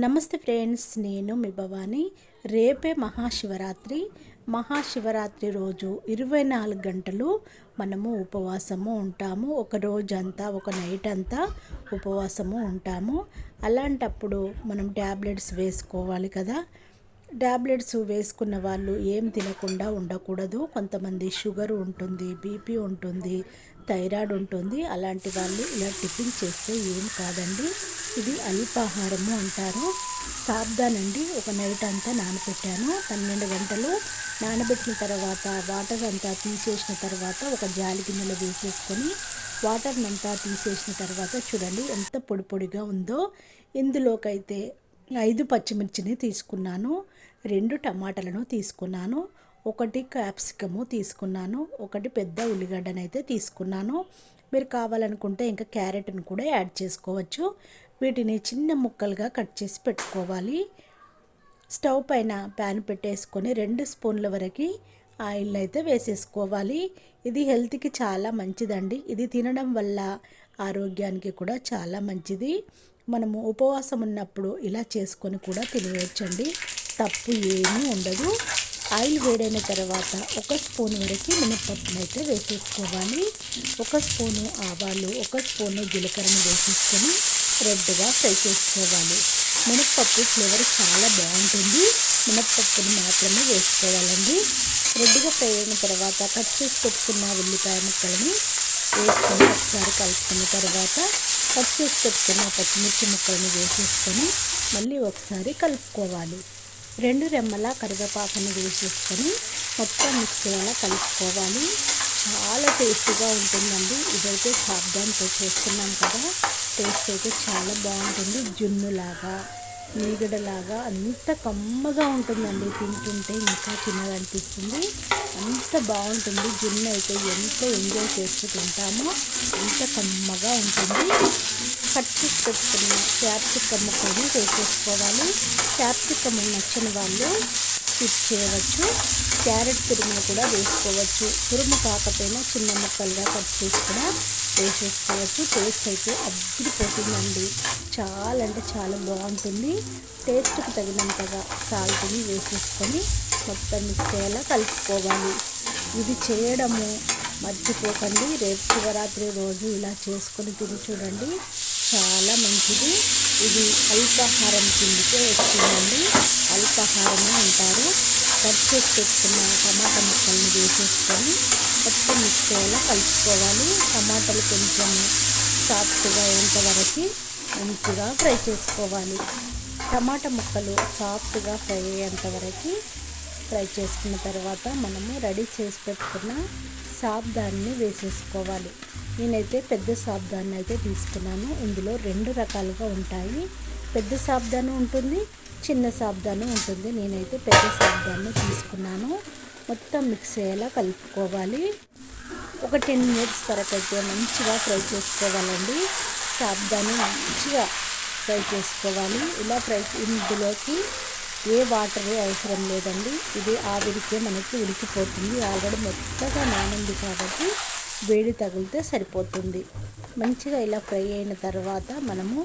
నమస్తే ఫ్రెండ్స్, నేను మీ భవాని. రేపే మహాశివరాత్రి రోజు 24 గంటలు మనము ఉపవాసము ఉంటాము. ఒక రోజంతా, ఒక నైట్ అంతా ఉపవాసము ఉంటాము. అలాంటప్పుడు మనం ట్యాబ్లెట్స్ వేసుకోవాలి కదా. ట్యాబ్లెట్స్ వేసుకున్న వాళ్ళు ఏం తినకుండా ఉండకూడదు. కొంతమంది షుగర్ ఉంటుంది, బీపీ ఉంటుంది, థైరాయిడ్ ఉంటుంది. అలాంటి వాళ్ళు ఇలా టిఫిన్ చేస్తే ఏం కాదండి. ఇది అల్పాహారము అంటారు. సాబ్దానండి ఒక నైట్ అంతా నానబెట్టాను. 12 గంటలు నానబెట్టిన తర్వాత వాటర్ అంతా తీసేసిన తర్వాత ఒక జాలి గిన్నెలో వేసేసుకొని వాటర్ని అంతా తీసేసిన తర్వాత చూడండి ఎంత పొడి పొడిగా ఉందో. ఇందులోకైతే 5 పచ్చిమిర్చిని తీసుకున్నాను, 2 టమాటాలను తీసుకున్నాను, 1 క్యాప్సికము తీసుకున్నాను, 1 పెద్ద ఉల్లిగడ్డనైతే తీసుకున్నాను. మీరు కావాలనుకుంటే ఇంకా క్యారెట్ని కూడా యాడ్ చేసుకోవచ్చు. వీటిని చిన్న ముక్కలుగా కట్ చేసి పెట్టుకోవాలి. స్టవ్ పైన ప్యాన్ పెట్టేసుకొని 2 స్పూన్ల వరకు ఆయిల్ అయితే వేసేసుకోవాలి. ఇది హెల్త్కి చాలా మంచిదండి. ఇది తినడం వల్ల ఆరోగ్యానికి కూడా చాలా మంచిది. మనము ఉపవాసం ఉన్నప్పుడు ఇలా చేసుకొని కూడా తినవచ్చండి, తప్పు ఏమీ ఉండదు. ఆయిల్ వేడైన తర్వాత 1 స్పూన్ వరకు మినపప్పును అయితే వేసేసుకోవాలి. 1 స్పూను ఆవాలు, 1 స్పూను జీలకర్రను వేసేసుకొని రెడ్గా ఫ్రై చేసుకోవాలి. మినపప్పు ఫ్లేవర్ చాలా బాగుంటుంది. మినపప్పుని మాత్రమే వేసుకోవాలండి. రెడ్గా ఫ్రై అయిన తర్వాత కట్ చేసి పెట్టుకున్న ఉల్లిపాయ ముక్కలని వేసుకొని ఒకసారి కలుపుకున్న తర్వాత కట్ చేసి పెట్టుకున్న పచ్చిమిర్చి ముక్కలను వేసేసుకొని మళ్ళీ ఒకసారి కలుపుకోవాలి. 2 రెమ్మల కరివేపాకుని వేసేసుకొని మొత్తం మిక్స్ అయ్యేలా కలుపుకోవాలి. చాలా టేస్టీగా ఉంటుందండి. ఇదైతే సాబ్దాన్తో చేస్తున్నాం కదా, టేస్ట్ అయితే చాలా బాగుంటుంది. జున్నులాగా, మీగడలాగా అంత కమ్మగా ఉంటుందండి. తింటుంటే ఇంకా తినాలనిపిస్తుంది, అంత బాగుంటుంది. జున్ను అయితే ఎంత ఎంజాయ్ చేస్తూ తింటామో అంత కమ్మగా ఉంటుంది. కట్ చేసి పెట్టుకున్న క్యాప్సికమ్ ముక్కని వేసేసుకోవాలి. క్యాప్సికమ్ నచ్చని వాళ్ళు స్కిప్ చేయవచ్చు. క్యారెట్ తురుమును కూడా వేసుకోవచ్చు. తురుము కాకపోయినా చిన్న ముక్కలుగా కట్ చేసి కూడా వేసేసుకోవచ్చు. టేస్ట్ అయితే అద్భుతపోతుందండి. చాలా అంటే చాలా బాగుంటుంది. టేస్ట్కి తగినంతగా సాల్ట్ని వేసేసుకొని మొత్తం మిక్స్ అయ్యేలా కలుపుకోవాలి. ఇది చేయడము మర్చిపోకండి. రేపు శివరాత్రి రోజు ఇలా చేసుకొని తిని చూడండి, చాలా మంచిది. ఇది అల్పాహారం కిందకే వస్తుందండి. అల్పాహారమే అంటారు. కట్ చేసి పెట్టుకున్న టమాటా ముక్కల్ని వేసేసుకొని మొత్తం మిక్స్ అయ్యేలా కలుపుకోవాలి. టమాటాలు కొంచెం సాఫ్ట్గా అయ్యేంత వరకు మంచిగా ఫ్రై చేసుకోవాలి. టమాటా ముక్కలు సాఫ్ట్గా ఫ్రై అయ్యేంత వరకు ఫ్రై చేసుకున్న తర్వాత మనము రెడీ చేసి పెట్టుకున్న సాబ్దాన్ని వేసేసుకోవాలి. నేనైతే పెద్ద సాబ్దాన్ని అయితే తీసుకున్నాను. ఇందులో 2 రకాలుగా ఉంటాయి. పెద్ద సాబ్దాను ఉంటుంది, చిన్న సాబ్దాను ఉంటుంది. నేనైతే పెద్ద సాబ్దాన్ని తీసుకున్నాను. మొత్తం మిక్స్ అయ్యేలా కలుపుకోవాలి. ఒక 10 మినిట్స్ వరకు అయితే మంచిగా ఫ్రై చేసుకోవాలండి. సాబ్దాన్ని మంచిగా ఫ్రై చేసుకోవాలి. ఇలా ఇందులోకి ఏ వాటర్ అవసరం లేదండి. ఇది ఆవిరికే మనకి ఉడికిపోతుంది. ఆల్రెడీ మెత్తగా నానింది కాబట్టి వేడి తగిలితే సరిపోతుంది. మంచిగా ఇలా ఫ్రై అయిన తర్వాత మనము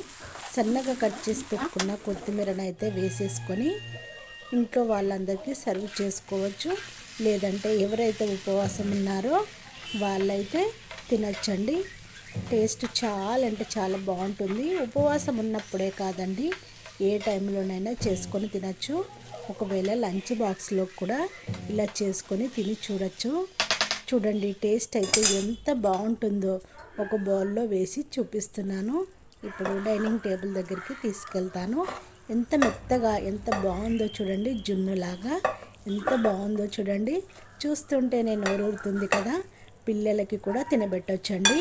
సన్నగా కట్ చేసి పెట్టుకున్న కొత్తిమీరను అయితే వేసేసుకొని ఇంట్లో వాళ్ళందరికీ సర్వ్ చేసుకోవచ్చు. లేదంటే ఎవరైతే ఉపవాసం ఉన్నారో వాళ్ళైతే తినచ్చండి. టేస్ట్ చాలా అంటే చాలా బాగుంటుంది. ఉపవాసం ఉన్నప్పుడే కాదండి, ఏ టైంలోనైనా చేసుకొని తినచ్చు. ఒకవేళ లంచ్ బాక్స్లో కూడా ఇలా చేసుకొని తిని చూడొచ్చు. చూడండి టేస్ట్ అయితే ఎంత బాగుంటుందో. ఒక బౌల్లో వేసి చూపిస్తున్నాను. ఇప్పుడు డైనింగ్ టేబుల్ దగ్గరికి తీసుకెళ్తాను. ఎంత మెత్తగా ఎంత బాగుందో చూడండి. జున్నులాగా ఎంత బాగుందో చూడండి. చూస్తుంటేనే నోరూరుతుంది కదా. పిల్లలకి కూడా తినబెట్టొచ్చండి.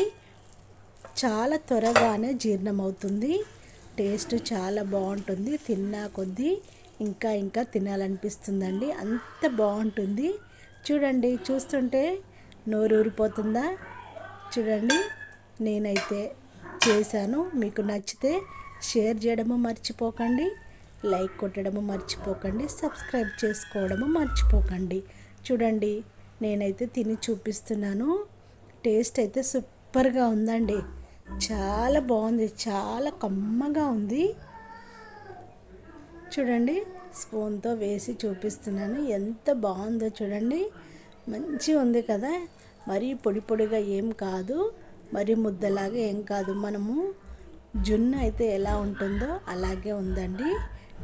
చాలా త్వరగానే జీర్ణమవుతుంది. టేస్ట్ చాలా బాగుంటుంది. తిన్నా కొద్దీ ఇంకా ఇంకా తినాలనిపిస్తుందండి, అంత బాగుంటుంది. చూడండి, చూస్తుంటే నోరూరిపోతుందా? చూడండి, నేనైతే చేశాను. మీకు నచ్చితే షేర్ చేయడము మర్చిపోకండి, లైక్ కొట్టడము మర్చిపోకండి, సబ్స్క్రైబ్ చేసుకోవడము మర్చిపోకండి. చూడండి, నేనైతే తిని చూపిస్తున్నాను. టేస్ట్ అయితే సూపర్గా ఉందండి. చాలా బాగుంది, చాలా కమ్మగా ఉంది. చూడండి, స్పూన్తో వేసి చూపిస్తున్నాను. ఎంత బాగుందో చూడండి. మంచిగా ఉంది కదా. మరీ పొడి పొడిగా ఏం కాదు, మరీ ముద్దలాగా ఏం కాదు. మనము జున్ను అయితే ఎలా ఉంటుందో అలాగే ఉందండి.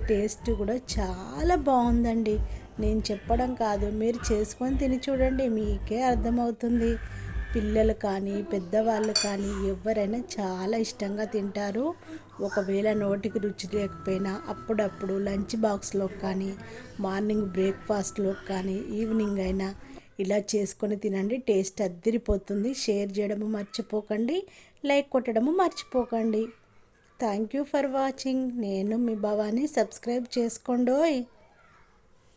టేస్ట్ కూడా చాలా బాగుందండి. నేను చెప్పడం కాదు, మీరు చేసుకొని తిని చూడండి, మీకే అర్థమవుతుంది. పిల్లలు కానీ పెద్దవాళ్ళు కానీ ఎవరైనా చాలా ఇష్టంగా తింటారు. ఒకవేళ నోటికి రుచి లేకపోయినా అప్పుడప్పుడు లంచ్ బాక్స్లో కానీ, మార్నింగ్ బ్రేక్ఫాస్ట్లో కానీ, ఈవినింగ్ అయినా ఇలా చేసుకొని తినండి. టేస్ట్ అద్దిరిపోతుంది. షేర్ చేయడము మర్చిపోకండి, లైక్ కొట్టడము మర్చిపోకండి. Thank you for watching. నేను మీ భవాని. సబ్స్క్రైబ్ చేసుకోండోయ్.